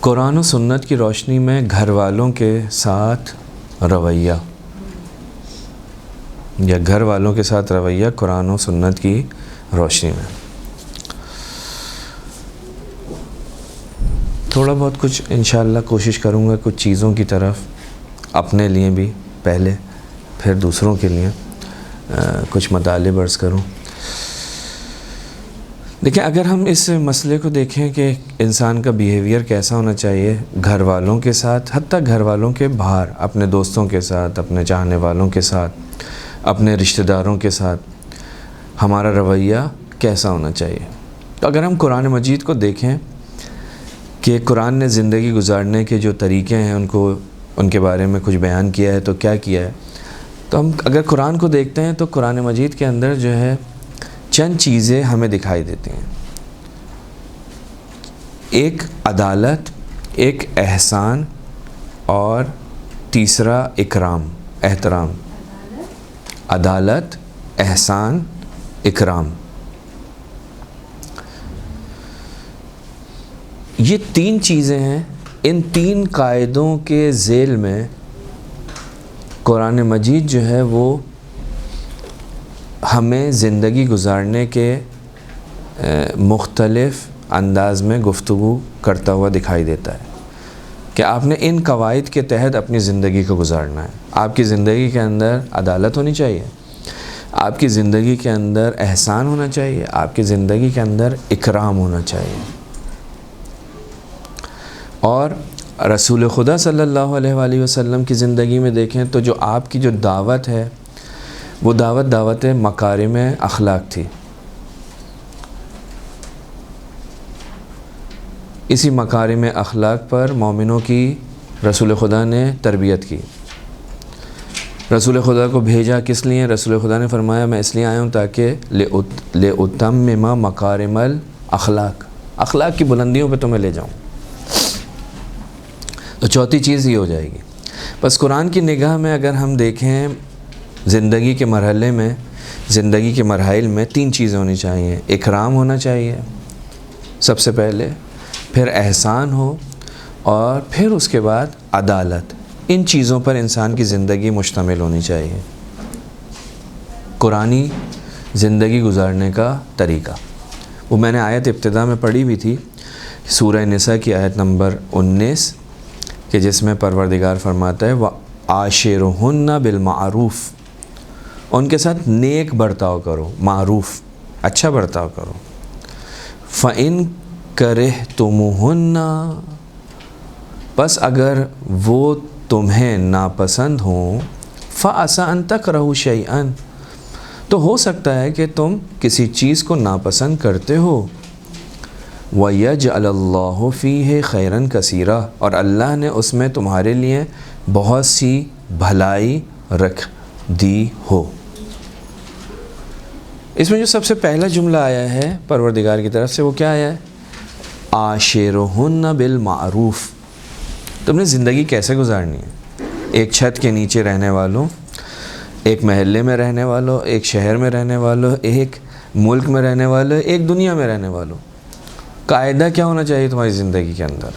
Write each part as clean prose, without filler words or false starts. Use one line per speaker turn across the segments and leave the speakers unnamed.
قرآن و سنت کی روشنی میں گھر والوں کے ساتھ رویہ، یا گھر والوں کے ساتھ رویہ قرآن و سنت کی روشنی میں تھوڑا بہت کچھ انشاءاللہ کوشش کروں گا کچھ چیزوں کی طرف، اپنے لیے بھی پہلے، پھر دوسروں کے لیے کچھ مطالب عرض کروں۔ دیکھیں، اگر ہم اس مسئلے کو دیکھیں کہ انسان کا بیہیویئر کیسا ہونا چاہیے گھر والوں کے ساتھ، حتیٰ گھر والوں کے باہر، اپنے دوستوں کے ساتھ، اپنے چاہنے والوں کے ساتھ، اپنے رشتہ داروں کے ساتھ ہمارا رویہ کیسا ہونا چاہیے، تو اگر ہم قرآن مجید کو دیکھیں کہ قرآن نے زندگی گزارنے کے جو طریقے ہیں ان کے بارے میں کچھ بیان کیا ہے، تو کیا کیا ہے، تو ہم اگر قرآن کو دیکھتے ہیں تو قرآن مجید کے اندر جو ہے چند چیزیں ہمیں دکھائی دیتی ہیں۔ ایک عدالت، ایک احسان، اور تیسرا اکرام، احترام۔ عدالت، احسان، اکرام، یہ تین چیزیں ہیں۔ ان تین قاعدوں کے ذیل میں قرآن مجید جو ہے وہ ہمیں زندگی گزارنے کے مختلف انداز میں گفتگو کرتا ہوا دکھائی دیتا ہے کہ آپ نے ان قواعد کے تحت اپنی زندگی کو گزارنا ہے۔ آپ کی زندگی کے اندر عدالت ہونی چاہیے، آپ کی زندگی کے اندر احسان ہونا چاہیے، آپ کی زندگی کے اندر اکرام ہونا چاہیے۔ اور رسول خدا صلی اللہ علیہ وآلہ وسلم کی زندگی میں دیکھیں تو جو آپ کی جو دعوت ہے وہ دعوت مکارم اخلاق تھی۔ اسی مکارم اخلاق پر مومنوں کی رسول خدا نے تربیت کی۔ رسول خدا کو بھیجا کس لیے؟ رسول خدا نے فرمایا میں اس لیے آیا ہوں تاکہ لِأُتَمِّمَ مکارم الاخلاق، اخلاق کی بلندیوں پہ تمہیں لے جاؤں۔ تو چوتھی چیز یہ ہو جائے گی۔ بس قرآن کی نگاہ میں اگر ہم دیکھیں زندگی کے مرحلے میں، زندگی کے مراحل میں تین چیزیں ہونی چاہیے۔ اکرام ہونا چاہیے سب سے پہلے، پھر احسان ہو، اور پھر اس کے بعد عدالت۔ ان چیزوں پر انسان کی زندگی مشتمل ہونی چاہیے۔ قرآنی زندگی گزارنے کا طریقہ، وہ میں نے آیت ابتدا میں پڑھی بھی تھی، سورہ نساء کی آیت نمبر 19، کہ جس میں پروردگار فرماتا ہے وَعَاشِرُهُنَّ بِالْمَعْرُوفِ، ان کے ساتھ نیک برتاؤ کرو، معروف، اچھا برتاؤ کرو۔ فَإِن كَرِهْتُمُوهُنَّ، بس اگر وہ تمہیں ناپسند ہوں، فَعَسَىٰ أَن تَكْرَهُوا شَيْئًا، تو ہو سکتا ہے کہ تم کسی چیز کو ناپسند کرتے ہو۔ وَيَجْعَلَ اللَّهُ فِيهِ خَيْرًا كَثِيرًا، اور اللہ نے اس میں تمہارے لیے بہت سی بھلائی رکھ دی ہو۔ اس میں جو سب سے پہلا جملہ آیا ہے پروردگار کی طرف سے وہ کیا آیا ہے؟ عاشرہن بالمعروف۔ تم نے زندگی کیسے گزارنی ہے؟ ایک چھت کے نیچے رہنے والوں، ایک محلے میں رہنے والوں، ایک شہر میں رہنے والوں، ایک ملک میں رہنے والوں، ایک دنیا میں رہنے والوں، قاعدہ کیا ہونا چاہیے تمہاری زندگی کے اندر؟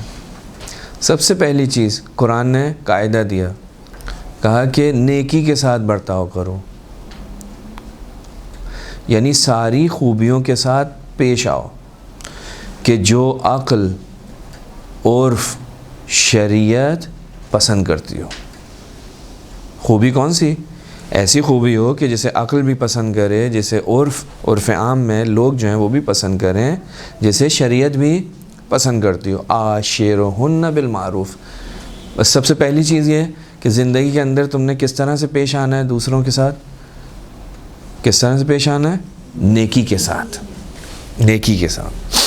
سب سے پہلی چیز قرآن نے قاعدہ دیا، کہا کہ نیکی کے ساتھ برتاؤ کرو، یعنی ساری خوبیوں کے ساتھ پیش آؤ کہ جو عقل، عرف، شریعت پسند کرتی ہو۔ خوبی کون سی؟ ایسی خوبی ہو کہ جسے عقل بھی پسند کرے، جسے عرف عام میں لوگ جو ہیں وہ بھی پسند کریں، جسے شریعت بھی پسند کرتی ہو۔ عاشرہن بالمعروف، بس سب سے پہلی چیز یہ کہ زندگی کے اندر تم نے کس طرح سے پیش آنا ہے دوسروں کے ساتھ؟ کس طرح سے پیش آنا ہے؟ نیکی کے ساتھ، نیکی کے ساتھ،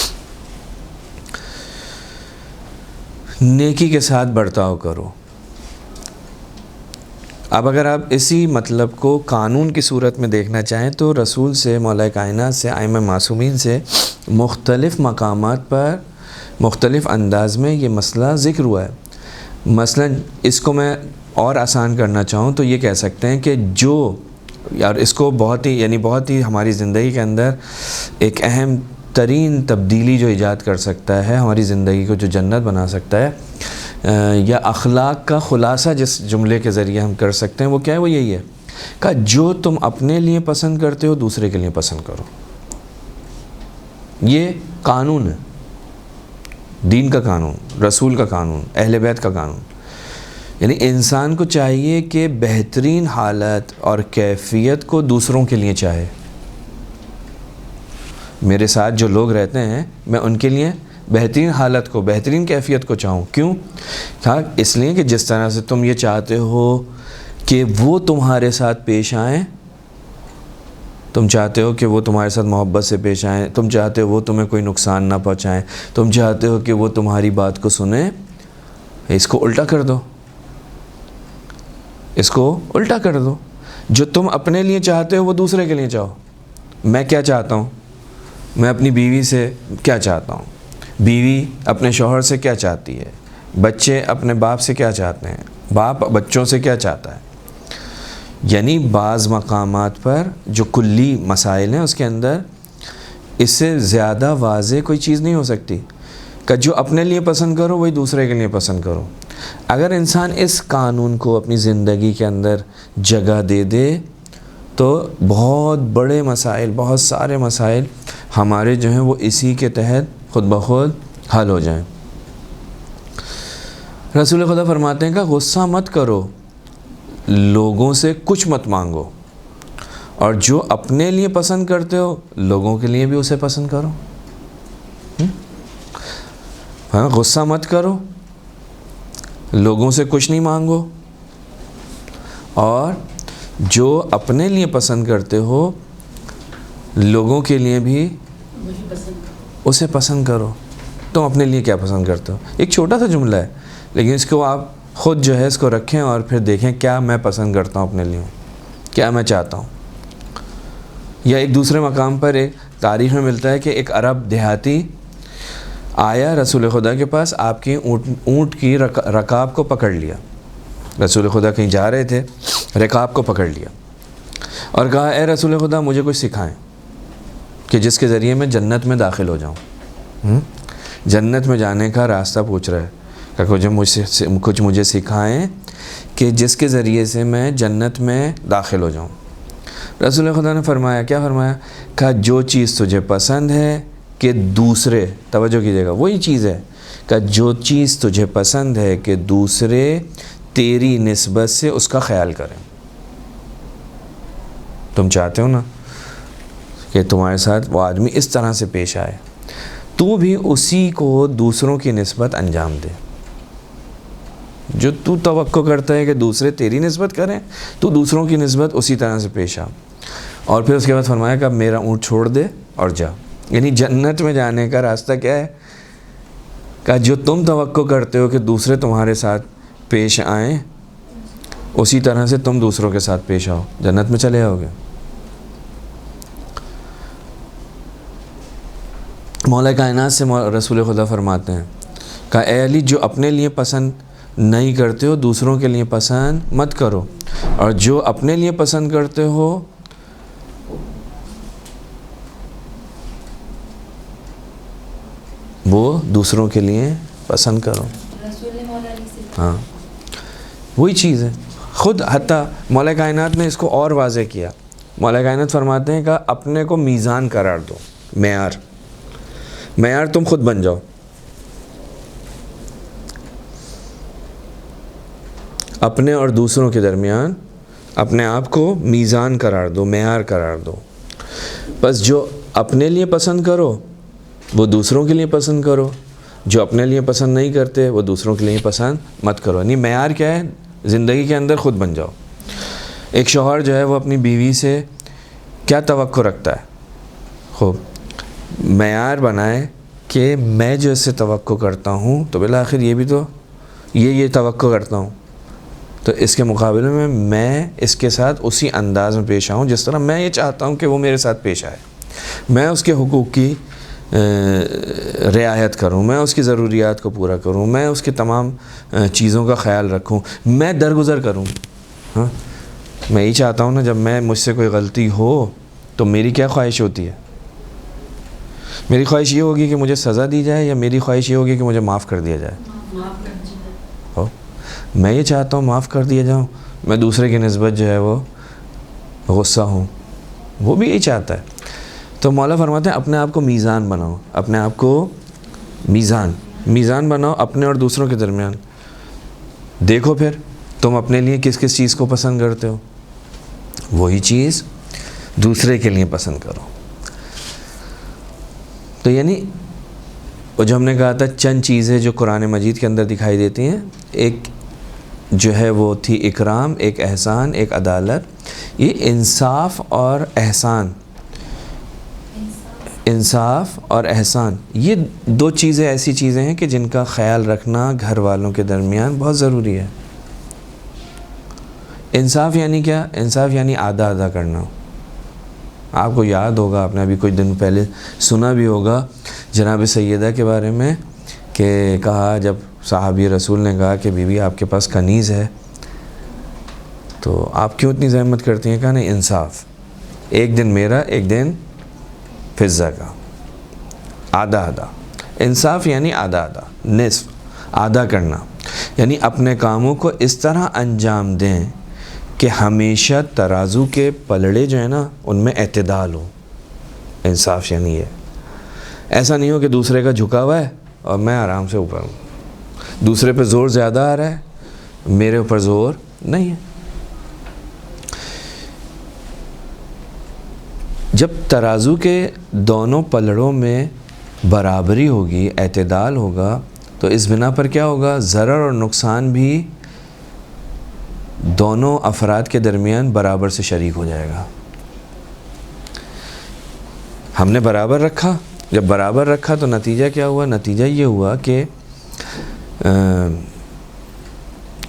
نیکی کے ساتھ برتاؤ کرو۔ اب اگر آپ اسی مطلب کو قانون کی صورت میں دیکھنا چاہیں تو رسول سے، مولا کائنات سے، ائمہ معصومین سے مختلف مقامات پر مختلف انداز میں یہ مسئلہ ذکر ہوا ہے۔ مثلا اس کو میں اور آسان کرنا چاہوں تو یہ کہہ سکتے ہیں کہ جو، یار اس کو بہت ہی ہماری زندگی کے اندر ایک اہم ترین تبدیلی جو ایجاد کر سکتا ہے ہماری زندگی کو، جو جنت بنا سکتا ہے، یا اخلاق کا خلاصہ جس جملے کے ذریعے ہم کر سکتے ہیں، وہ کیا ہے؟ وہ یہی ہے کہ جو تم اپنے لیے پسند کرتے ہو دوسرے کے لیے پسند کرو۔ یہ قانون ہے، دین کا قانون، رسول کا قانون، اہل بیت کا قانون۔ یعنی انسان کو چاہیے کہ بہترین حالت اور کیفیت کو دوسروں کے لیے چاہے۔ میرے ساتھ جو لوگ رہتے ہیں میں ان کے لیے بہترین حالت کو، بہترین کیفیت کو چاہوں۔ کیوں؟ اس لیے کہ جس طرح سے تم یہ چاہتے ہو کہ وہ تمہارے ساتھ پیش آئیں، تم چاہتے ہو کہ وہ تمہارے ساتھ محبت سے پیش آئیں، تم چاہتے ہو وہ تمہیں کوئی نقصان نہ پہنچائیں، تم چاہتے ہو کہ وہ تمہاری بات کو سنیں، اس کو الٹا کر دو، اس کو الٹا کر دو۔ جو تم اپنے لیے چاہتے ہو وہ دوسرے کے لیے چاہو۔ میں کیا چاہتا ہوں؟ میں اپنی بیوی سے کیا چاہتا ہوں، بیوی اپنے شوہر سے کیا چاہتی ہے، بچے اپنے باپ سے کیا چاہتے ہیں، باپ بچوں سے کیا چاہتا ہے۔ یعنی بعض مقامات پر جو کلی مسائل ہیں اس کے اندر اس سے زیادہ واضح کوئی چیز نہیں ہو سکتی کہ جو اپنے لیے پسند کرو وہی دوسرے کے لیے پسند کرو۔ اگر انسان اس قانون کو اپنی زندگی کے اندر جگہ دے دے تو بہت بڑے مسائل، بہت سارے مسائل ہمارے جو ہیں وہ اسی کے تحت خود بخود حل ہو جائیں۔ رسول خدا فرماتے ہیں کہ غصہ مت کرو، لوگوں سے کچھ مت مانگو، اور جو اپنے لیے پسند کرتے ہو لوگوں کے لیے بھی اسے پسند کرو۔ ہاں، غصہ مت کرو، لوگوں سے کچھ نہیں مانگو، اور جو اپنے لیے پسند کرتے ہو لوگوں کے لیے بھی اسے پسند کرو۔ تم اپنے لیے کیا پسند کرتے ہو؟ ایک چھوٹا سا جملہ ہے، لیکن اس کو آپ خود جو ہے اس کو رکھیں اور پھر دیکھیں کیا میں پسند کرتا ہوں اپنے لیے، کیا میں چاہتا ہوں۔ یا ایک دوسرے مقام پر ایک تاریخ میں ملتا ہے کہ ایک عرب دیہاتی آیا رسول خدا کے پاس، آپ کی اونٹ کی رکاب کو پکڑ لیا۔ رسول خدا کہیں جا رہے تھے، رکاب کو پکڑ لیا اور کہا اے رسول خدا مجھے کچھ سکھائیں کہ جس کے ذریعے میں جنت میں داخل ہو جاؤں۔ جنت میں جانے کا راستہ پوچھ رہا ہے کہ کچھ مجھے سکھائیں کہ جس کے ذریعے سے میں جنت میں داخل ہو جاؤں۔ رسول خدا نے فرمایا، کیا فرمایا؟ کہ جو چیز تجھے پسند ہے کہ دوسرے، توجہ کیجیے گا، وہی چیز ہے کہ جو چیز تجھے پسند ہے کہ دوسرے تیری نسبت سے اس کا خیال کریں۔ تم چاہتے ہو نا کہ تمہارے ساتھ وہ آدمی اس طرح سے پیش آئے، تو بھی اسی کو دوسروں کی نسبت انجام دے۔ جو تو توقع کرتا ہے کہ دوسرے تیری نسبت کریں، تو دوسروں کی نسبت اسی طرح سے پیش آ۔ اور پھر اس کے بعد فرمایا کہ اب میرا اونٹ چھوڑ دے اور جا۔ یعنی جنت میں جانے کا راستہ کیا ہے؟ کہ جو تم توقع کرتے ہو کہ دوسرے تمہارے ساتھ پیش آئیں، اسی طرح سے تم دوسروں کے ساتھ پیش آؤ، جنت میں چلے آؤ گے۔ مولا کائنات سے رسول خدا فرماتے ہیں کہ اے علی، جو اپنے لیے پسند نہیں کرتے ہو دوسروں کے لیے پسند مت کرو، اور جو اپنے لیے پسند کرتے ہو وہ دوسروں کے لیے پسند کرو۔ ہاں، وہی چیز ہے۔ خود حتیٰ مولا کائنات نے اس کو اور واضح کیا۔ مولا کائنات فرماتے ہیں کہ اپنے کو میزان قرار دو، معیار تم خود بن جاؤ۔ اپنے اور دوسروں کے درمیان اپنے آپ کو میزان قرار دو، معیار قرار دو۔ بس جو اپنے لیے پسند کرو وہ دوسروں کے لیے پسند کرو، جو اپنے لیے پسند نہیں کرتے وہ دوسروں کے لیے پسند مت کرو۔ یعنی معیار کیا ہے؟ زندگی کے اندر خود بن جاؤ۔ ایک شوہر جو ہے وہ اپنی بیوی سے کیا توقع رکھتا ہے؟ خوب معیار بنائے کہ میں جو اس سے توقع کرتا ہوں تو بالآخر یہ بھی تو یہ توقع کرتا ہوں، تو اس کے مقابلے میں میں اس کے ساتھ اسی انداز میں پیش آؤں جس طرح میں یہ چاہتا ہوں کہ وہ میرے ساتھ پیش آئے۔ میں اس کے حقوق کی رعایت کروں، میں اس کی ضروریات کو پورا کروں، میں اس کے تمام چیزوں کا خیال رکھوں، میں درگزر کروں۔ ہاں، میں یہ چاہتا ہوں نا، جب مجھ سے کوئی غلطی ہو تو میری کیا خواہش ہوتی ہے میری خواہش یہ ہوگی کہ مجھے سزا دی جائے، یا میری خواہش یہ ہوگی کہ مجھے معاف کر دیا جائے؟ میں یہ چاہتا ہوں معاف کر دیا جاؤں، میں دوسرے کی نسبت جو ہے وہ غصہ ہوں، وہ بھی یہی چاہتا ہے۔ تو مولا فرماتے ہیں اپنے آپ کو میزان بناؤ، اپنے آپ کو میزان بناؤ اپنے اور دوسروں کے درمیان۔ دیکھو پھر تم اپنے لیے کس کس چیز کو پسند کرتے ہو، وہی چیز دوسرے کے لیے پسند کرو۔ تو یعنی وہ جو ہم نے کہا تھا چند چیزیں جو قرآن مجید کے اندر دکھائی دیتی ہیں، ایک جو ہے وہ تھی اکرام، ایک احسان، ایک عدالت۔ یہ انصاف اور احسان یہ دو چیزیں ایسی چیزیں ہیں کہ جن کا خیال رکھنا گھر والوں کے درمیان بہت ضروری ہے۔ انصاف یعنی کیا؟ انصاف یعنی آدھا کرنا۔ آپ کو یاد ہوگا، آپ نے ابھی کچھ دن پہلے سنا بھی ہوگا جناب سیدہ کے بارے میں، کہ کہا جب صحابی رسول نے کہا کہ بی بی آپ کے پاس کنیز ہے تو آپ کیوں اتنی زحمت کرتی ہیں؟ کہا نہیں، انصاف، ایک دن میرا ایک دن فضہ کا، آدھا۔ انصاف یعنی آدھا، نصف، آدھا کرنا، یعنی اپنے کاموں کو اس طرح انجام دیں کہ ہمیشہ ترازو کے پلڑے جو ہیں نا ان میں اعتدال ہو۔ انصاف یعنی یہ، ایسا نہیں ہو کہ دوسرے کا جھکا ہوا ہے اور میں آرام سے اوپر ہوں، دوسرے پہ زور زیادہ آ رہا ہے، میرے اوپر زور نہیں ہے۔ جب ترازو کے دونوں پلڑوں میں برابری ہوگی، اعتدال ہوگا، تو اس بنا پر کیا ہوگا؟ ضرر اور نقصان بھی دونوں افراد کے درمیان برابر سے شریک ہو جائے گا۔ ہم نے برابر رکھا، جب برابر رکھا تو نتیجہ کیا ہوا؟ نتیجہ یہ ہوا کہ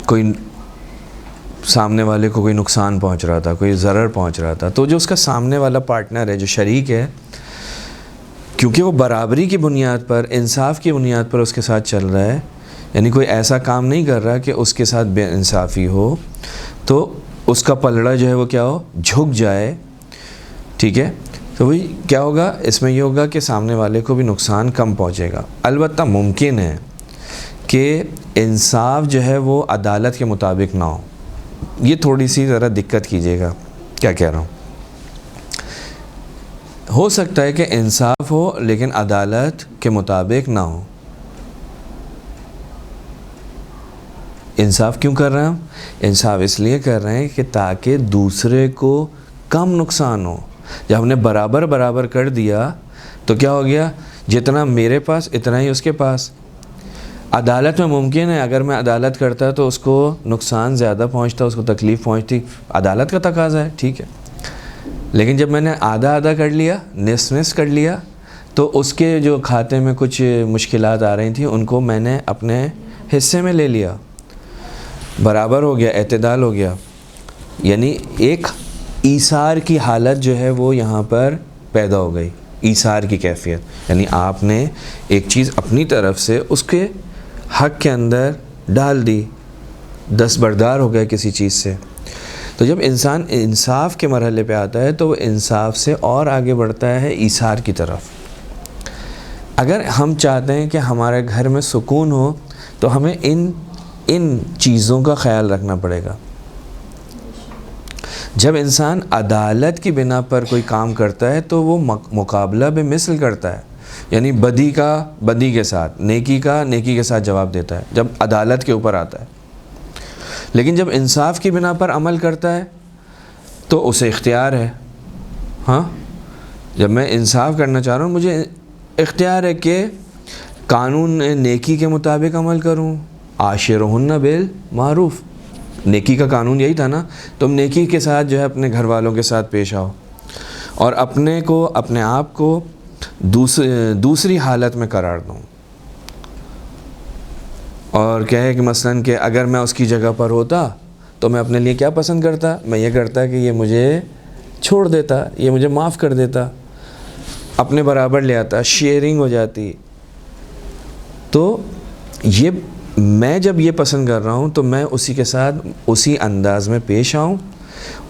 کوئی سامنے والے کو کوئی نقصان پہنچ رہا تھا، کوئی ضرر پہنچ رہا تھا، تو جو اس کا سامنے والا پارٹنر ہے، جو شریک ہے، کیونکہ وہ برابری کی بنیاد پر، انصاف کی بنیاد پر اس کے ساتھ چل رہا ہے، یعنی کوئی ایسا کام نہیں کر رہا کہ اس کے ساتھ بے انصافی ہو، تو اس کا پلڑا جو ہے وہ کیا ہو؟ جھک جائے، ٹھیک ہے؟ تو وہی کیا ہوگا؟ اس میں یہ ہوگا کہ سامنے والے کو بھی نقصان کم پہنچے گا۔ البتہ ممکن ہے کہ انصاف جو ہے وہ عدالت کے مطابق نہ ہو، یہ تھوڑی سی ذرا دقت کیجیے گا، کیا کہہ رہا ہوں؟ ہو سکتا ہے کہ انصاف ہو لیکن عدالت کے مطابق نہ ہو۔ انصاف کیوں کر رہے ہیں ہم؟ انصاف اس لیے کر رہے ہیں کہ تاکہ دوسرے کو کم نقصان ہو۔ جب ہم نے برابر کر دیا تو کیا ہو گیا؟ جتنا میرے پاس اتنا ہی اس کے پاس۔ عدالت میں ممکن ہے اگر میں عدالت کرتا تو اس کو نقصان زیادہ پہنچتا، اس کو تکلیف پہنچتی، عدالت کا تقاضا ہے، ٹھیک ہے۔ لیکن جب میں نے آدھا کر لیا، نصف کر لیا، تو اس کے جو کھاتے میں کچھ مشکلات آ رہی تھیں ان کو میں نے اپنے حصے میں لے لیا، برابر ہو گیا، اعتدال ہو گیا۔ یعنی ایک ایثار کی حالت جو ہے وہ یہاں پر پیدا ہو گئی، ایثار کی کیفیت، یعنی آپ نے ایک چیز اپنی طرف سے اس کے حق کے اندر ڈال دی، دستبردار ہو گئے کسی چیز سے۔ تو جب انسان انصاف کے مرحلے پہ آتا ہے تو وہ انصاف سے اور آگے بڑھتا ہے ایثار کی طرف۔ اگر ہم چاہتے ہیں کہ ہمارے گھر میں سکون ہو تو ہمیں ان چیزوں کا خیال رکھنا پڑے گا۔ جب انسان عدالت کی بنا پر کوئی کام کرتا ہے تو وہ مقابلہ بمثل کرتا ہے، یعنی بدی کا بدی کے ساتھ، نیکی کا نیکی کے ساتھ جواب دیتا ہے جب عدالت کے اوپر آتا ہے۔ لیکن جب انصاف کی بنا پر عمل کرتا ہے تو اسے اختیار ہے، ہاں جب میں انصاف کرنا چاہ رہا ہوں مجھے اختیار ہے کہ قانون نیکی کے مطابق عمل کروں، عاشرہن بالمعروف، نیکی کا قانون یہی تھا نا، تم نیکی کے ساتھ جو ہے اپنے گھر والوں کے ساتھ پیش آؤ، اور اپنے آپ کو دوسری حالت میں قرار دوں، اور کہے کہ مثلاً کہ اگر میں اس کی جگہ پر ہوتا تو میں اپنے لیے کیا پسند کرتا؟ میں یہ کرتا کہ یہ مجھے چھوڑ دیتا، یہ مجھے معاف کر دیتا، اپنے برابر لے آتا، شیئرنگ ہو جاتی۔ تو یہ میں جب یہ پسند کر رہا ہوں تو میں اسی کے ساتھ اسی انداز میں پیش آؤں،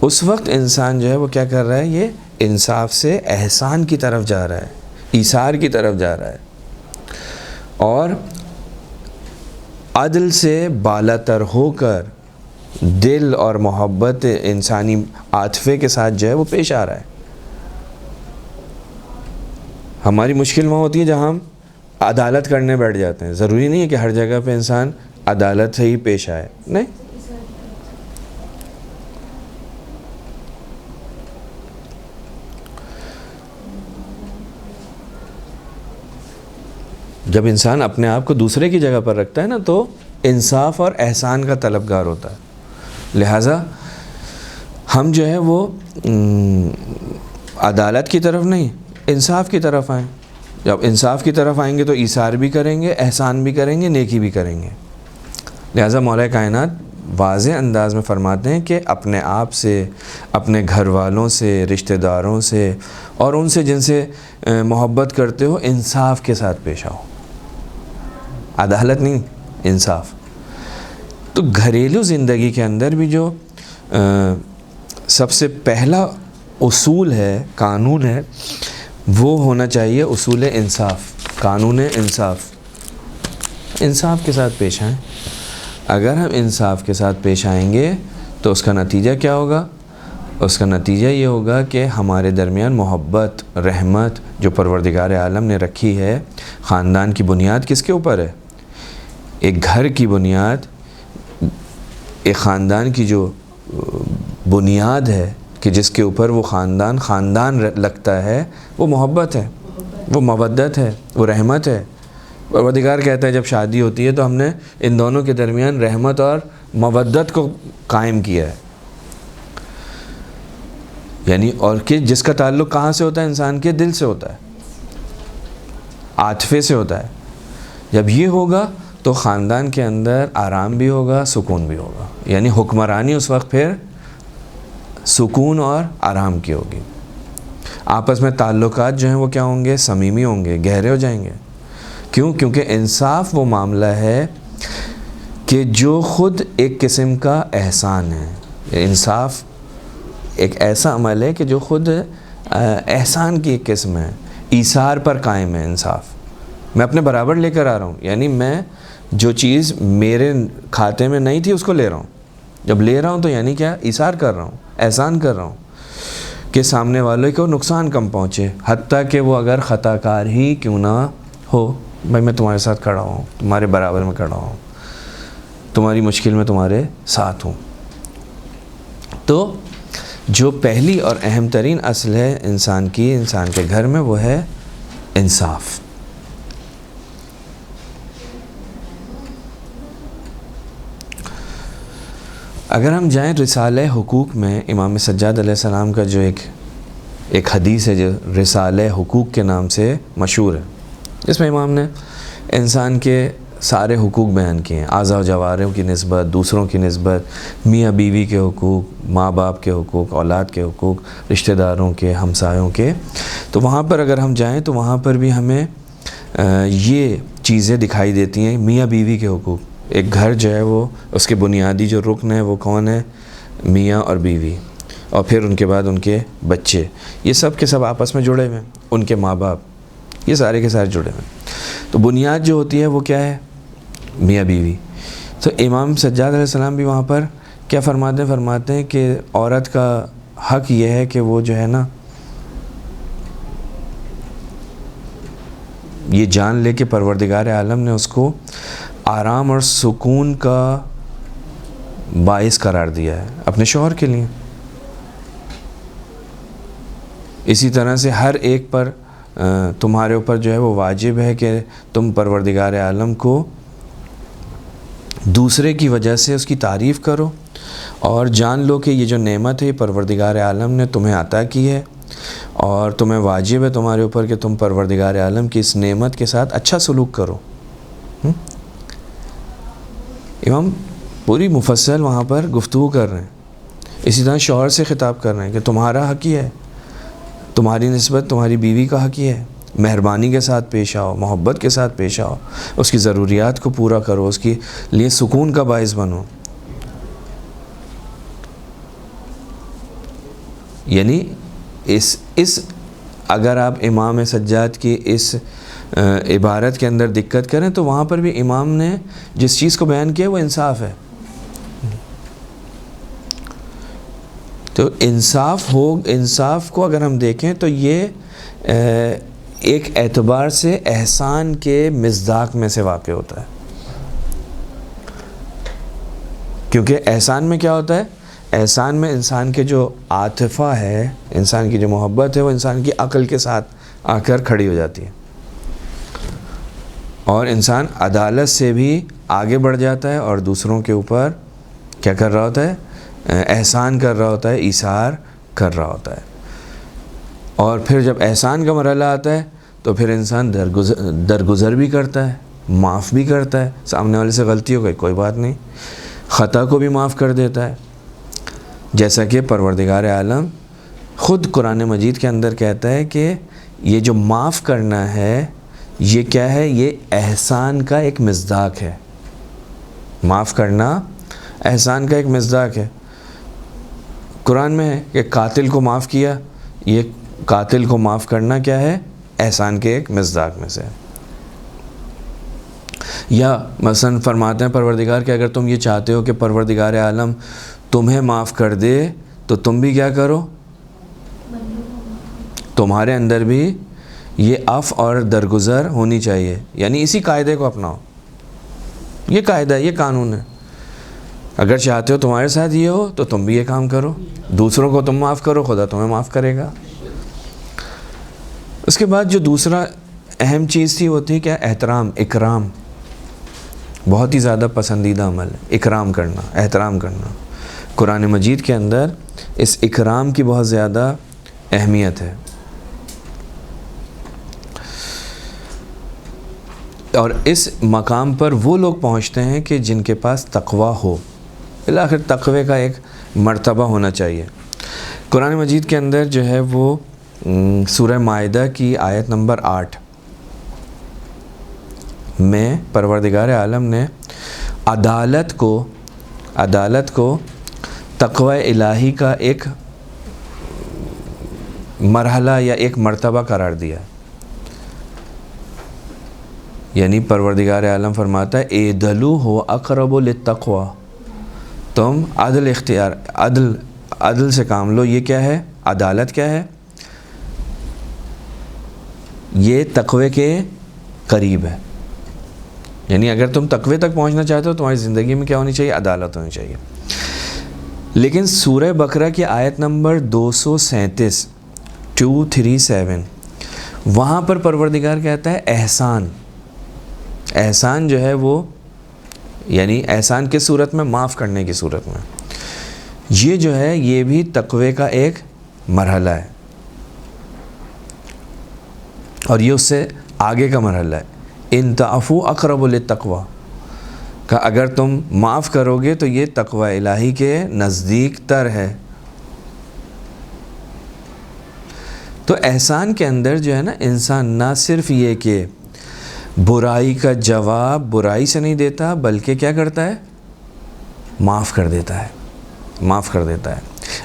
اس وقت انسان جو ہے وہ کیا کر رہا ہے؟ یہ انصاف سے احسان کی طرف جا رہا ہے، ایثار کی طرف جا رہا ہے، اور عدل سے بالا تر ہو کر دل اور محبت انسانی عاطفے کے ساتھ جو ہے وہ پیش آ رہا ہے۔ ہماری مشکل وہاں ہوتی ہے جہاں ہم عدالت کرنے بیٹھ جاتے ہیں۔ ضروری نہیں ہے کہ ہر جگہ پہ انسان عدالت سے ہی پیش آئے، نہیں، جب انسان اپنے آپ کو دوسرے کی جگہ پر رکھتا ہے نا تو انصاف اور احسان کا طلبگار ہوتا ہے۔ لہٰذا ہم جو ہے وہ عدالت کی طرف نہیں، انصاف کی طرف آئیں۔ جب انصاف کی طرف آئیں گے تو ایثار بھی کریں گے، احسان بھی کریں گے، نیکی بھی کریں گے۔ لہٰذا مولا کائنات واضح انداز میں فرماتے ہیں کہ اپنے آپ سے، اپنے گھر والوں سے، رشتہ داروں سے اور ان سے جن سے محبت کرتے ہو انصاف کے ساتھ پیش آؤ، عدالت نہیں، انصاف۔ تو گھریلو زندگی کے اندر بھی جو سب سے پہلا اصول ہے، قانون ہے، وہ ہونا چاہیے اصول انصاف، قانون انصاف۔ انصاف کے ساتھ پیش آئیں۔ اگر ہم انصاف کے ساتھ پیش آئیں گے تو اس کا نتیجہ کیا ہوگا؟ اس کا نتیجہ یہ ہوگا کہ ہمارے درمیان محبت، رحمت جو پروردگار عالم نے رکھی ہے۔ خاندان کی بنیاد کس کے اوپر ہے؟ ایک گھر کی بنیاد، ایک خاندان کی جو بنیاد ہے کہ جس کے اوپر وہ خاندان لگتا ہے، وہ محبت ہے، وہ مودت ہے، وہ رحمت ہے۔ پروردگار کہتا ہے جب شادی ہوتی ہے تو ہم نے ان دونوں کے درمیان رحمت اور مودت کو قائم کیا ہے، یعنی اور کہ جس کا تعلق کہاں سے ہوتا ہے؟ انسان کے دل سے ہوتا ہے، عاطفے سے ہوتا ہے۔ جب یہ ہوگا تو خاندان کے اندر آرام بھی ہوگا، سکون بھی ہوگا، یعنی حکمرانی اس وقت پھر سکون اور آرام کی ہوگی۔ آپس میں تعلقات جو ہیں وہ کیا ہوں گے؟ صمیمی ہوں گے، گہرے ہو جائیں گے۔ کیوں؟ کیونکہ انصاف وہ معاملہ ہے کہ جو خود ایک قسم کا احسان ہے۔ انصاف ایک ایسا عمل ہے کہ جو خود احسان کی ایک قسم ہے، ایثار پر قائم ہے۔ انصاف میں اپنے برابر لے کر آ رہا ہوں، یعنی میں جو چیز میرے کھاتے میں نہیں تھی اس کو لے رہا ہوں۔ جب لے رہا ہوں تو یعنی کیا؟ ایثار کر رہا ہوں، احسان کر رہا ہوں کہ سامنے والے کو نقصان کم پہنچے، حتیٰ کہ وہ اگر خطا کار ہی کیوں نہ ہو۔ بھائی میں تمہارے ساتھ کھڑا ہوں، تمہارے برابر میں کھڑا ہوں، تمہاری مشکل میں تمہارے ساتھ ہوں۔ تو جو پہلی اور اہم ترین اصل ہے انسان کے گھر میں، وہ ہے انصاف۔ اگر ہم جائیں رسالہ حقوق میں، امام سجاد علیہ السلام کا جو ایک حدیث ہے جو رسالہ حقوق کے نام سے مشہور ہے، اس میں امام نے انسان کے سارے حقوق بیان کیے ہیں، اعضاء و جوارح کی نسبت، دوسروں کی نسبت، میاں بیوی کے حقوق، ماں باپ کے حقوق، اولاد کے حقوق، رشتہ داروں کے، ہمسایوں کے۔ تو وہاں پر اگر ہم جائیں تو وہاں پر بھی ہمیں یہ چیزیں دکھائی دیتی ہیں، میاں بیوی کے حقوق۔ ایک گھر جو ہے وہ اس کے بنیادی جو رکن ہے وہ کون ہے؟ میاں اور بیوی، اور پھر ان کے بعد ان کے بچے، یہ سب کے سب آپس میں جڑے ہوئے ہیں، ان کے ماں باپ، یہ سارے کے سارے جڑے ہوئے ہیں۔ تو بنیاد جو ہوتی ہے وہ کیا ہے؟ میاں بیوی۔ تو امام سجاد علیہ السلام بھی وہاں پر کیا فرماتے ہیں کہ عورت کا حق یہ ہے کہ وہ جو ہے نا یہ جان لے کہ پروردگار عالم نے اس کو آرام اور سکون کا باعث قرار دیا ہے اپنے شوہر کے لیے۔ اسی طرح سے ہر ایک پر تمہارے اوپر جو ہے وہ واجب ہے کہ تم پروردگار عالم کو دوسرے کی وجہ سے اس کی تعریف کرو، اور جان لو کہ یہ جو نعمت ہے یہ پروردگار عالم نے تمہیں عطا کی ہے، اور تمہیں واجب ہے تمہارے اوپر کہ تم پروردگار عالم کی اس نعمت کے ساتھ اچھا سلوک کرو۔ امام پوری مفصل وہاں پر گفتگو کر رہے ہیں، اسی طرح شوہر سے خطاب کر رہے ہیں کہ تمہارا حق یہ ہے، تمہاری نسبت تمہاری بیوی کا حق یہ ہے، مہربانی کے ساتھ پیش آؤ، محبت کے ساتھ پیش آؤ، اس کی ضروریات کو پورا کرو، اس کے لیے سکون کا باعث بنو۔ یعنی اس اگر آپ امام سجاد کی اس عبارت کے اندر دقت کریں تو وہاں پر بھی امام نے جس چیز کو بیان کیا وہ انصاف ہے. تو انصاف کو اگر ہم دیکھیں تو یہ ایک اعتبار سے احسان کے مصداق میں سے واقع ہوتا ہے. کیونکہ احسان میں کیا ہوتا ہے؟ احسان میں انسان کے جو عاطفہ ہے، انسان کی جو محبت ہے، وہ انسان کی عقل کے ساتھ آ کر کھڑی ہو جاتی ہے، اور انسان عدالت سے بھی آگے بڑھ جاتا ہے اور دوسروں کے اوپر کیا کر رہا ہوتا ہے؟ احسان کر رہا ہوتا ہے، ایثار کر رہا ہوتا ہے. اور پھر جب احسان کا مرحلہ آتا ہے تو پھر انسان درگزر بھی کرتا ہے، معاف بھی کرتا ہے. سامنے والے سے غلطی ہو گئی کوئی بات نہیں، خطا کو بھی معاف کر دیتا ہے. جیسا کہ پروردگار عالم خود قرآن مجید کے اندر کہتا ہے کہ یہ جو معاف کرنا ہے یہ کیا ہے؟ یہ احسان کا ایک مصداق ہے. معاف کرنا احسان کا ایک مصداق ہے. قرآن میں ہے کہ قاتل کو معاف کیا، یہ قاتل کو معاف کرنا کیا ہے؟ احسان کے ایک مصداق میں سے. یا مثلا فرماتے ہیں پروردگار کہ اگر تم یہ چاہتے ہو کہ پروردگار عالم تمہیں معاف کر دے تو تم بھی کیا کرو؟ تمہارے اندر بھی یہ عفو اور درگزر ہونی چاہیے. یعنی اسی قاعدے کو اپناؤ. یہ قاعدہ ہے، یہ قانون ہے. اگر چاہتے ہو تمہارے ساتھ یہ ہو تو تم بھی یہ کام کرو، دوسروں کو تم معاف کرو، خدا تمہیں معاف کرے گا. اس کے بعد جو دوسرا اہم چیز تھی وہ تھی کیا؟ احترام، اکرام. بہت ہی زیادہ پسندیدہ عمل ہے اکرام کرنا، احترام کرنا. قرآن مجید کے اندر اس اکرام کی بہت زیادہ اہمیت ہے. اور اس مقام پر وہ لوگ پہنچتے ہیں کہ جن کے پاس تقوی ہو. بالآخر تقوی کا ایک مرتبہ ہونا چاہیے. قرآن مجید کے اندر جو ہے وہ سورہ مائدہ کی آیت نمبر 8 میں پروردگار عالم نے عدالت کو تقوی الہی کا ایک مرحلہ یا ایک مرتبہ قرار دیا. یعنی پروردگار عالم فرماتا ہے اعدلوا هو اقرب للتقوی، تم عدل سے کام لو. یہ کیا ہے؟ عدالت کیا ہے؟ یہ تقوی کے قریب ہے. یعنی اگر تم تقوی تک پہنچنا چاہتے ہو تمہاری زندگی میں کیا ہونی چاہیے؟ عدالت ہونی چاہیے. لیکن سورہ بقرہ کی آیت نمبر 237 وہاں پر پروردگار کہتا ہے احسان جو ہے وہ، یعنی احسان کس صورت میں؟ معاف کرنے کی صورت میں. یہ جو ہے یہ بھی تقوی کا ایک مرحلہ ہے، اور یہ اس سے آگے کا مرحلہ ہے. ان تعفوا اقرب للتقوی کہ اگر تم معاف کرو گے تو یہ تقوی الہی کے نزدیک تر ہے. تو احسان کے اندر جو ہے نا انسان نہ صرف یہ کہ برائی کا جواب برائی سے نہیں دیتا بلکہ کیا کرتا ہے؟ معاف کر دیتا ہے.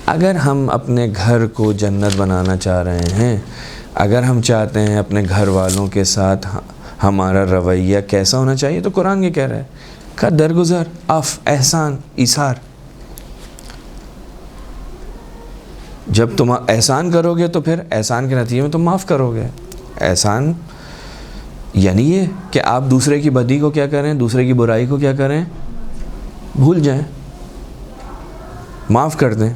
اگر ہم اپنے گھر کو جنت بنانا چاہ رہے ہیں، اگر ہم چاہتے ہیں اپنے گھر والوں کے ساتھ ہمارا رویہ کیسا ہونا چاہیے، تو قرآن یہ کہہ رہا ہے کہ درگزر، عفو، احسان، ایثار. جب تم احسان کرو گے تو پھر احسان کے نتیجے میں تم معاف کرو گے. احسان یعنی یہ کہ آپ دوسرے کی بدی کو کیا کریں، دوسرے کی برائی کو کیا کریں؟ بھول جائیں، معاف کر دیں.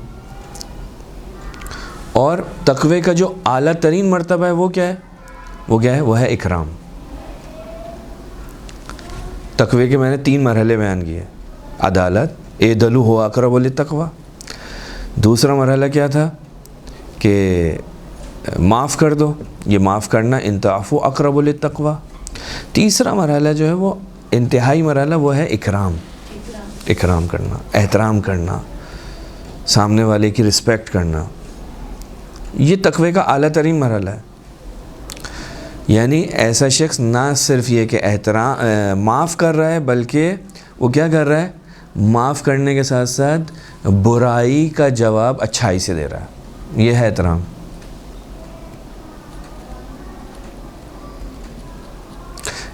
اور تقوی کا جو اعلیٰ ترین مرتبہ ہے وہ کیا ہے؟ وہ ہے اکرام. تقوی کے میں نے 3 مرحلے بیان کیے. عدالت، اعدلوا هو اقرب للتقوی. دوسرا مرحلہ کیا تھا کہ معاف کر دو، یہ معاف کرنا ان تعفوا اقرب للتقوی. تیسرا مرحلہ جو ہے وہ انتہائی مرحلہ، وہ ہے اکرام کرنا، احترام کرنا، سامنے والے کی رسپیکٹ کرنا. یہ تقوی کا اعلیٰ ترین مرحلہ ہے. یعنی ایسا شخص نہ صرف یہ کہ معاف کر رہا ہے بلکہ وہ کیا کر رہا ہے؟ معاف کرنے کے ساتھ ساتھ برائی کا جواب اچھائی سے دے رہا ہے. یہ ہے احترام.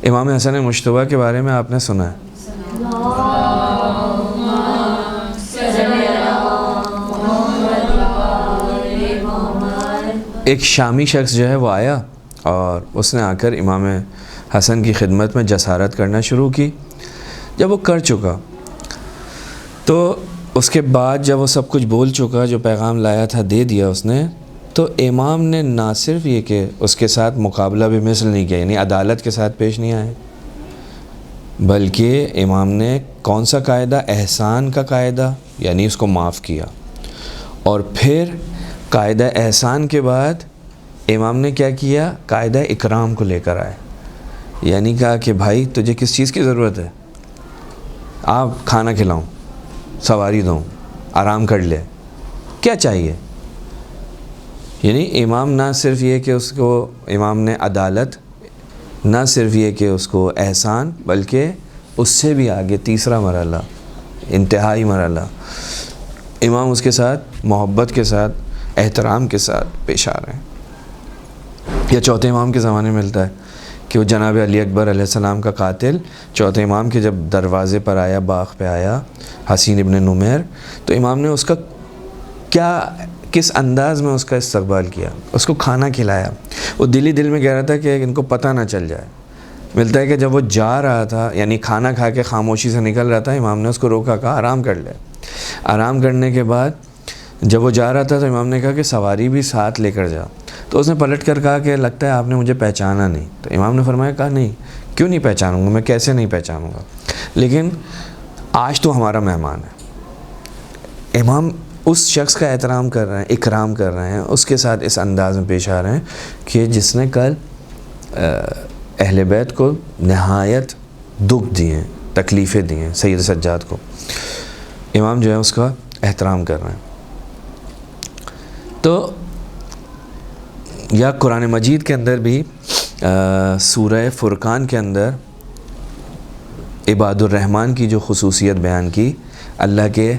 امام حسن مجتبیٰ کے بارے میں آپ نے سنا ہے، ایک شامی شخص جو ہے وہ آیا اور اس نے آ کر امام حسن کی خدمت میں جسارت کرنا شروع کی۔ جب وہ کر چکا تو اس کے بعد جب وہ سب کچھ بول چکا، جو پیغام لایا تھا دے دیا اس نے، تو امام نے نہ صرف یہ کہ اس کے ساتھ مقابلہ بھی مثل نہیں کیا، یعنی عدالت کے ساتھ پیش نہیں آئے، بلکہ امام نے کون سا قاعدہ؟ احسان کا قاعدہ، یعنی اس کو معاف کیا۔ اور پھر قاعدہ احسان کے بعد امام نے کیا کیا؟ قاعدہ اکرام کو لے کر آئے، یعنی کہا کہ بھائی تجھے کس چیز کی ضرورت ہے؟ آپ کھانا کھلاؤں، سواری دوں، آرام کر لے، کیا چاہیے؟ یعنی امام نہ صرف یہ کہ اس کو امام نے عدالت، نہ صرف یہ کہ اس کو احسان، بلکہ اس سے بھی آگے تیسرا مرحلہ، انتہائی مرحلہ، امام اس کے ساتھ محبت کے ساتھ، احترام کے ساتھ پیش آ رہے ہیں۔ یا چوتھے امام کے زمانے میں ملتا ہے کہ وہ جناب علی اکبر علیہ السلام کا قاتل چوتھے امام کے جب دروازے پر آیا، باغ پہ آیا، حسین ابن نمیر، تو امام نے اس کا کس انداز میں اس کا استقبال کیا، اس کو کھانا کھلایا۔ وہ دل میں کہہ رہا تھا کہ ان کو پتہ نہ چل جائے۔ ملتا ہے کہ جب وہ جا رہا تھا، یعنی کھانا کھا کے خاموشی سے نکل رہا تھا، امام نے اس کو روکا، کہا آرام کر لے۔ آرام کرنے کے بعد جب وہ جا رہا تھا تو امام نے کہا کہ سواری بھی ساتھ لے کر جا۔ تو اس نے پلٹ کر کہا کہ لگتا ہے آپ نے مجھے پہچانا نہیں۔ تو امام نے فرمایا، کہا نہیں، کیوں نہیں پہچانوں گا، میں کیسے نہیں پہچانوں گا، لیکن آج تو ہمارا مہمان ہے۔ امام اس شخص کا احترام کر رہے ہیں، اکرام کر رہے ہیں، اس کے ساتھ اس انداز میں پیش آ رہے ہیں کہ جس نے کل اہل بیت کو نہایت دکھ دیے، تکلیفیں دی ہیں، سید سجاد کو، امام جو ہے اس کا احترام کر رہے ہیں۔ تو یا قرآن مجید کے اندر بھی سورہ فرقان کے اندر عباد الرحمن کی جو خصوصیت بیان کی، اللہ کے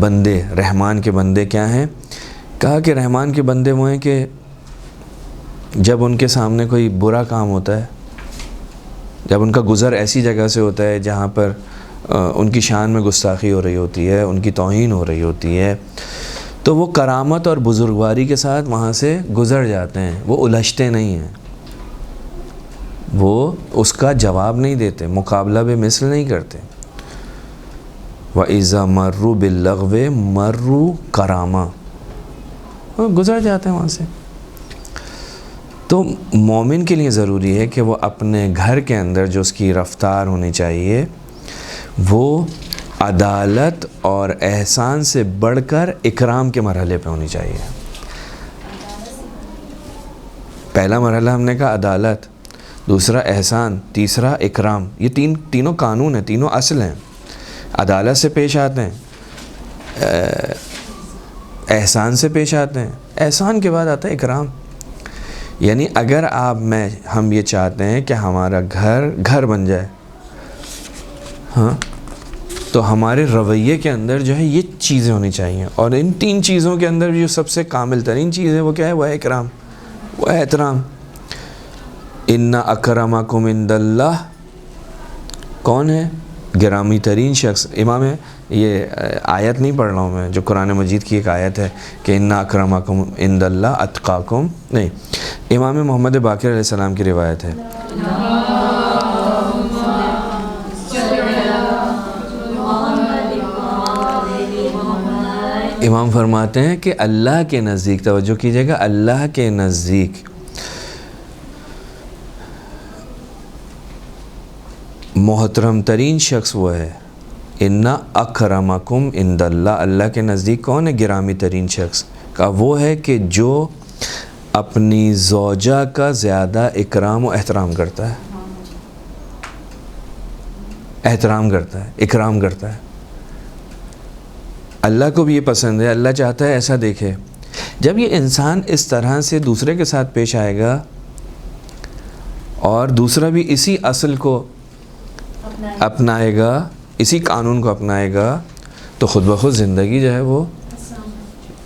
بندے، رحمان کے بندے کیا ہیں؟ کہا کہ رحمان کے بندے وہ ہیں کہ جب ان کے سامنے کوئی برا کام ہوتا ہے، جب ان کا گزر ایسی جگہ سے ہوتا ہے جہاں پر ان کی شان میں گستاخی ہو رہی ہوتی ہے، ان کی توہین ہو رہی ہوتی ہے، تو وہ کرامت اور بزرگواری کے ساتھ وہاں سے گزر جاتے ہیں، وہ الجھتے نہیں ہیں، وہ اس کا جواب نہیں دیتے، مقابلہ بے مثل نہیں کرتے۔ وَإِذَا مَرُّوا بِاللَّغْوِ مَرُّوا كَرَامًا، وہ گزر جاتے ہیں وہاں سے۔ تو مومن کے لیے ضروری ہے کہ وہ اپنے گھر کے اندر جو اس کی رفتار ہونی چاہیے وہ عدالت اور احسان سے بڑھ کر اکرام کے مرحلے پہ ہونی چاہیے۔ پہلا مرحلہ ہم نے کہا عدالت، دوسرا احسان، تیسرا اکرام۔ یہ تینوں قانون ہیں، تینوں اصل ہیں۔ عدالت سے پیش آتے ہیں، احسان سے پیش آتے ہیں، احسان کے بعد آتا ہے اکرام۔ یعنی اگر ہم یہ چاہتے ہیں کہ ہمارا گھر بن جائے، ہاں، تو ہمارے رویے کے اندر جو ہے یہ چیزیں ہونی چاہیے، اور ان تین چیزوں کے اندر جو سب سے کامل ترین چیز ہے وہ کیا ہے؟ وہ ہے اکرام، وہ ہے احترام۔ ان اکرمکم عند اللہ، کون ہے؟ گرامی ترین شخص۔ امام یہ آیت نہیں پڑھ رہا ہوں میں، جو قرآن مجید کی ایک آیت ہے کہ ان اکرمکم عند اللہ اتقاکم، نہیں، امام محمد باقر علیہ السلام کی روایت ہے۔ امام فرماتے ہیں کہ اللہ کے نزدیک، توجہ کیجئے گا، اللہ کے نزدیک محترم ترین شخص وہ ہے، ان اکرمکم عند اللہ، اللہ کے نزدیک کون ہے گرامی ترین شخص؟ کا وہ ہے کہ جو اپنی زوجہ کا زیادہ اکرام و احترام کرتا ہے، احترام کرتا ہے، اکرام کرتا ہے۔ اللہ کو بھی یہ پسند ہے، اللہ چاہتا ہے ایسا دیکھے۔ جب یہ انسان اس طرح سے دوسرے کے ساتھ پیش آئے گا اور دوسرا بھی اسی اصل کو اپنائے گا، اسی قانون کو اپنائے گا، تو خود بخود زندگی جو ہے وہ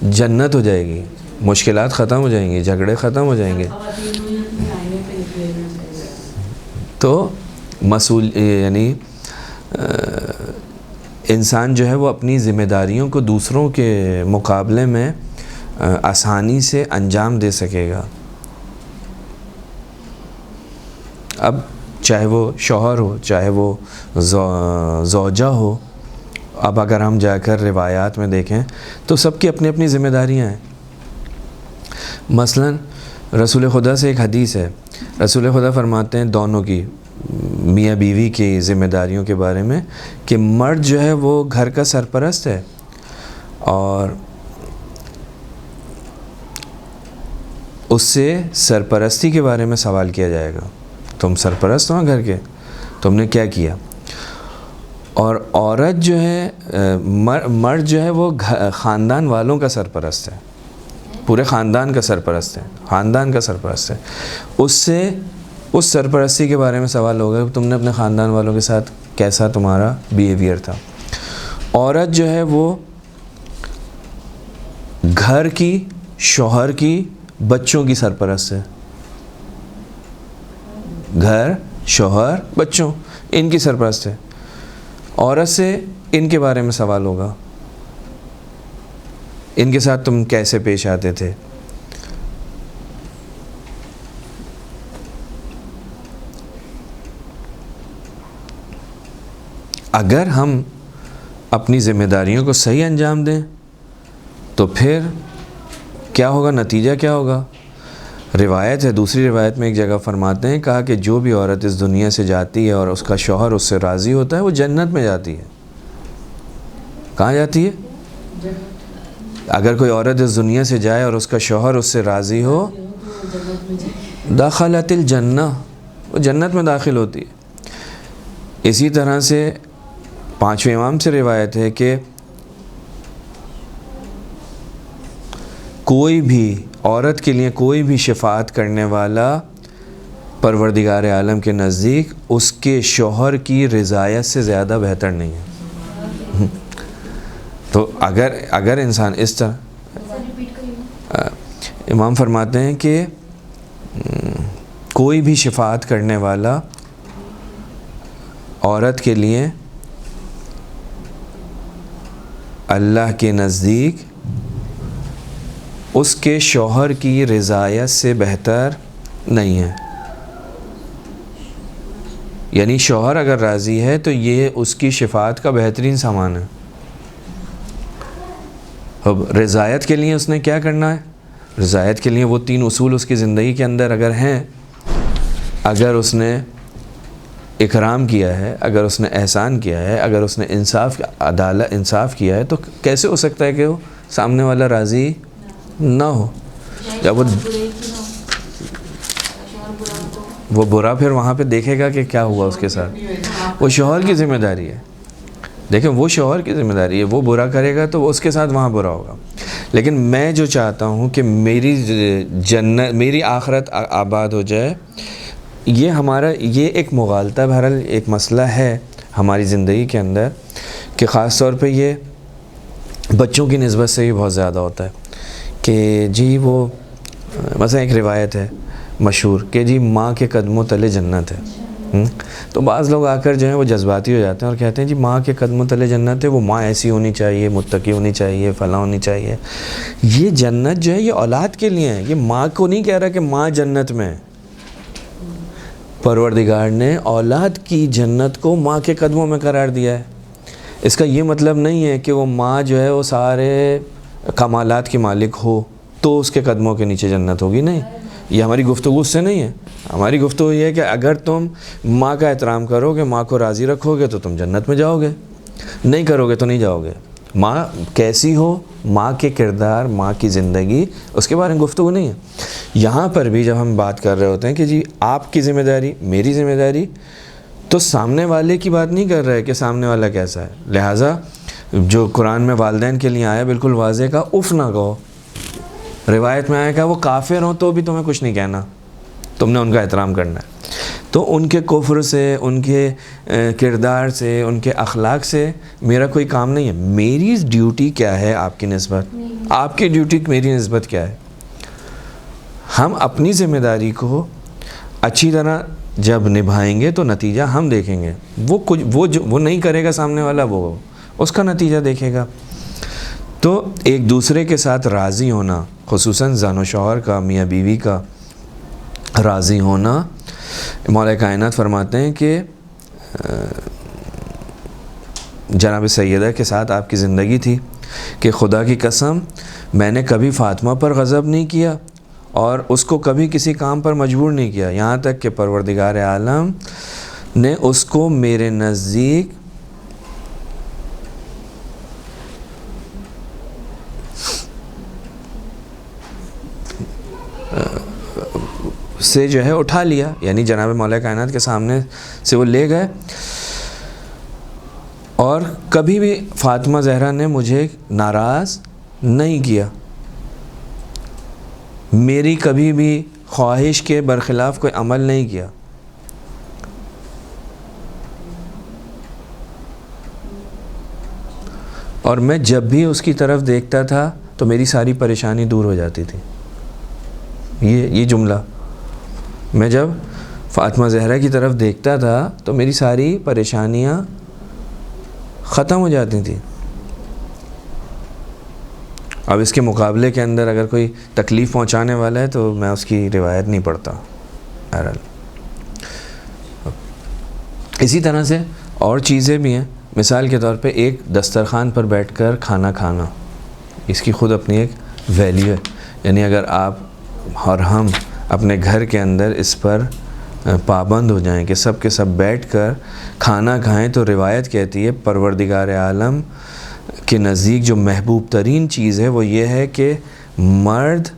جنت ہو جائے گی، مشکلات ختم ہو جائیں گی، جھگڑے ختم ہو جائیں گے۔ تو یعنی انسان جو ہے وہ اپنی ذمہ داریوں کو دوسروں کے مقابلے میں آسانی سے انجام دے سکے گا. اب چاہے وہ شوہر ہو، چاہے وہ زوجہ ہو، اب اگر ہم جا کر روایات میں دیکھیں تو سب کی اپنی اپنی ذمہ داریاں ہیں. مثلا رسول خدا سے ایک حدیث ہے، رسول خدا فرماتے ہیں دونوں کی، میاں بیوی کی ذمہ داریوں کے بارے میں، کہ مرد جو ہے وہ گھر کا سرپرست ہے، اور اس سے سرپرستی کے بارے میں سوال کیا جائے گا. تم سرپرست ہو گھر کے، تم نے کیا کیا. اور عورت جو ہے، مرد جو ہے وہ خاندان والوں کا سرپرست ہے، پورے خاندان کا سرپرست ہے، خاندان کا سرپرست ہے. اس سے اس سرپرستی کے بارے میں سوال ہوگا کہ تم نے اپنے خاندان والوں کے ساتھ کیسا تمہارا بیہیویئر تھا. عورت جو ہے وہ گھر کی، شوہر کی، بچوں کی سرپرست ہے. گھر، شوہر، بچوں، ان کی سرپرست ہے. عورت سے ان کے بارے میں سوال ہوگا، ان کے ساتھ تم کیسے پیش آتے تھے. اگر ہم اپنی ذمہ داریوں کو صحیح انجام دیں تو پھر کیا ہوگا، نتیجہ کیا ہوگا. روایت ہے، دوسری روایت میں ایک جگہ فرماتے ہیں، کہا کہ جو بھی عورت اس دنیا سے جاتی ہے اور اس کا شوہر اس سے راضی ہوتا ہے وہ جنت میں جاتی ہے. کہاں جاتی ہے؟ اگر کوئی عورت اس دنیا سے جائے اور اس کا شوہر اس سے راضی ہو، دخلت الجنہ، وہ جنت میں داخل ہوتی ہے. اسی طرح سے پانچویں امام سے روایت ہے کہ کوئی بھی عورت کے لیے کوئی بھی شفاعت کرنے والا پروردگار عالم کے نزدیک اس کے شوہر کی رضایت سے زیادہ بہتر نہیں ہے. تو اگر انسان اس طرح، امام فرماتے ہیں کہ کوئی بھی شفاعت کرنے والا عورت کے لیے اللہ کے نزدیک اس کے شوہر کی رضایت سے بہتر نہیں ہے. یعنی شوہر اگر راضی ہے تو یہ اس کی شفاعت کا بہترین سامان ہے. اب رضایت کے لیے اس نے کیا کرنا ہے؟ رضایت کے لیے وہ 3 اصول اس کی زندگی کے اندر اگر ہیں، اگر اس نے اکرام کیا ہے، اگر اس نے احسان کیا ہے، اگر اس نے انصاف کیا ہے، تو کیسے ہو سکتا ہے کہ وہ سامنے والا راضی نہ ہو. جب وہ برا پھر وہاں پہ دیکھے گا کہ کیا ہوا اس کے ساتھ. وہ شوہر کی ذمہ داری ہے، دیکھیں وہ شوہر کی ذمہ داری ہے، وہ برا کرے گا تو اس کے ساتھ وہاں برا ہوگا. لیکن میں جو چاہتا ہوں کہ میری جنت، میری آخرت آباد ہو جائے، یہ ایک مغالطہ، بہرحال ایک مسئلہ ہے ہماری زندگی کے اندر، کہ خاص طور پہ یہ بچوں کی نسبت سے بھی بہت زیادہ ہوتا ہے کہ جی وہ مثلا ایک روایت ہے مشہور کہ جی ماں کے قدموں تلے جنت ہے. تو بعض لوگ آ کر جو ہیں وہ جذباتی ہو جاتے ہیں اور کہتے ہیں جی ماں کے قدموں تلے جنت ہے، وہ ماں ایسی ہونی چاہیے، متقی ہونی چاہیے، فلاں ہونی چاہیے. یہ جنت جو ہے یہ اولاد کے لیے ہے، یہ ماں کو نہیں کہہ رہا کہ ماں جنت میں ہے. پروردگار نے اولاد کی جنت کو ماں کے قدموں میں قرار دیا ہے. اس کا یہ مطلب نہیں ہے کہ وہ ماں جو ہے وہ سارے کمالات کی مالک ہو تو اس کے قدموں کے نیچے جنت ہوگی. نہیں، یہ ہماری گفتگو اس سے نہیں ہے. ہماری گفتگو یہ ہے کہ اگر تم ماں کا احترام کرو گے، ماں کو راضی رکھو گے تو تم جنت میں جاؤ گے، نہیں کرو گے تو نہیں جاؤ گے. ماں کیسی ہو، ماں کے کردار، ماں کی زندگی، اس کے بارے میں گفتگو نہیں ہے. یہاں پر بھی جب ہم بات کر رہے ہوتے ہیں کہ جی آپ کی ذمہ داری، میری ذمہ داری، تو سامنے والے کی بات نہیں کر رہے کہ سامنے والا کیسا ہے. لہٰذا جو قرآن میں والدین کے لیے آیا بالکل واضح کا اف نہ کہو. روایت میں آیا کہ وہ کافر ہوں تو بھی تمہیں کچھ نہیں کہنا، تم نے ان کا احترام کرنا ہے. تو ان کے کفر سے، ان کے کردار سے، ان کے اخلاق سے میرا کوئی کام نہیں ہے. میری ڈیوٹی کیا ہے آپ کی نسبت، آپ کی ڈیوٹی میری نسبت کیا ہے. ہم اپنی ذمہ داری کو اچھی طرح جب نبھائیں گے تو نتیجہ ہم دیکھیں گے، وہ نہیں کرے گا سامنے والا، وہ اس کا نتیجہ دیکھے گا۔ تو ایک دوسرے کے ساتھ راضی ہونا، خصوصاً زن و شوہر کا، میاں بیوی کا راضی ہونا، مولا کائنات فرماتے ہیں کہ جناب سیدہ کے ساتھ آپ کی زندگی تھی کہ خدا کی قسم میں نے کبھی فاطمہ پر غضب نہیں کیا اور اس کو کبھی کسی کام پر مجبور نہیں کیا، یہاں تک کہ پروردگار عالم نے اس کو میرے نزدیک سے جو ہے اٹھا لیا، یعنی جناب مولا کائنات کے سامنے سے وہ لے گئے، اور کبھی بھی فاطمہ زہرا نے مجھے ناراض نہیں کیا، میری کبھی بھی خواہش کے برخلاف کوئی عمل نہیں کیا۔ اور میں جب بھی اس کی طرف دیکھتا تھا تو میری ساری پریشانی دور ہو جاتی تھی۔ یہ جملہ، میں جب فاطمہ زہرا کی طرف دیکھتا تھا تو میری ساری پریشانیاں ختم ہو جاتی تھیں۔ اب اس کے مقابلے کے اندر اگر کوئی تکلیف پہنچانے والا ہے تو میں اس کی روایت نہیں پڑھتا۔ اسی طرح سے اور چیزیں بھی ہیں، مثال کے طور پہ ایک دسترخوان پر بیٹھ کر کھانا کھانا، اس کی خود اپنی ایک ویلیو ہے، یعنی اگر آپ اور ہم اپنے گھر کے اندر اس پر پابند ہو جائیں کہ سب کے سب بیٹھ کر کھانا کھائیں، تو روایت کہتی ہے پروردگار عالم کے نزدیک جو محبوب ترین چیز ہے وہ یہ ہے کہ مرد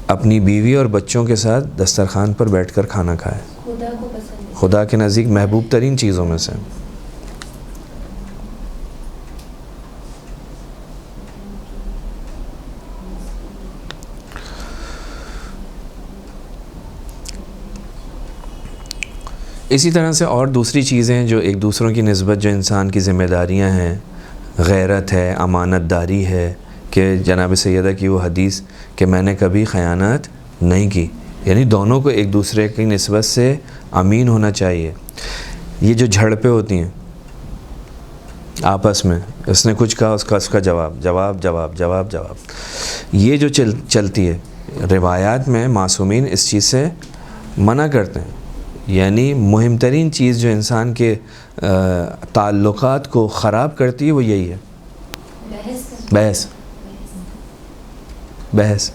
اپنی بیوی اور بچوں کے ساتھ دسترخوان پر بیٹھ کر کھانا کھائے، خدا کے نزدیک محبوب ترین چیزوں میں سے۔ اسی طرح سے اور دوسری چیزیں جو ایک دوسروں کی نسبت جو انسان کی ذمہ داریاں ہیں، غیرت ہے، امانت داری ہے، کہ جناب سیدہ کی وہ حدیث کہ میں نے کبھی خیانت نہیں کی، یعنی دونوں کو ایک دوسرے کی نسبت سے امین ہونا چاہیے۔ یہ جو جھڑپیں ہوتی ہیں آپس میں، اس نے کچھ کہا، اس کا جواب، یہ جو چلتی ہے، روایات میں معصومین اس چیز سے منع کرتے ہیں، یعنی مہم ترین چیز جو انسان کے تعلقات کو خراب کرتی ہے وہ یہی ہے، بحث،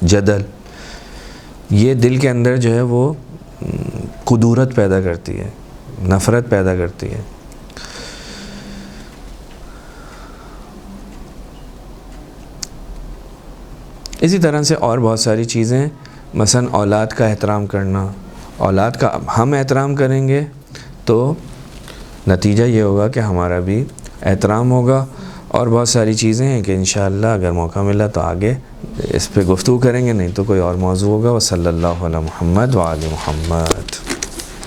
جدل۔ یہ دل کے اندر جو ہے وہ کدورت پیدا کرتی ہے، نفرت پیدا کرتی ہے۔ اسی طرح سے اور بہت ساری چیزیں، مثلا اولاد کا احترام کرنا، اولاد کا ہم احترام کریں گے تو نتیجہ یہ ہوگا کہ ہمارا بھی احترام ہوگا، اور بہت ساری چیزیں ہیں کہ انشاءاللہ اگر موقع ملا تو آگے اس پہ گفتگو کریں گے، نہیں تو کوئی اور موضوع ہوگا۔ وصلی اللہ علی محمد وآل محمد۔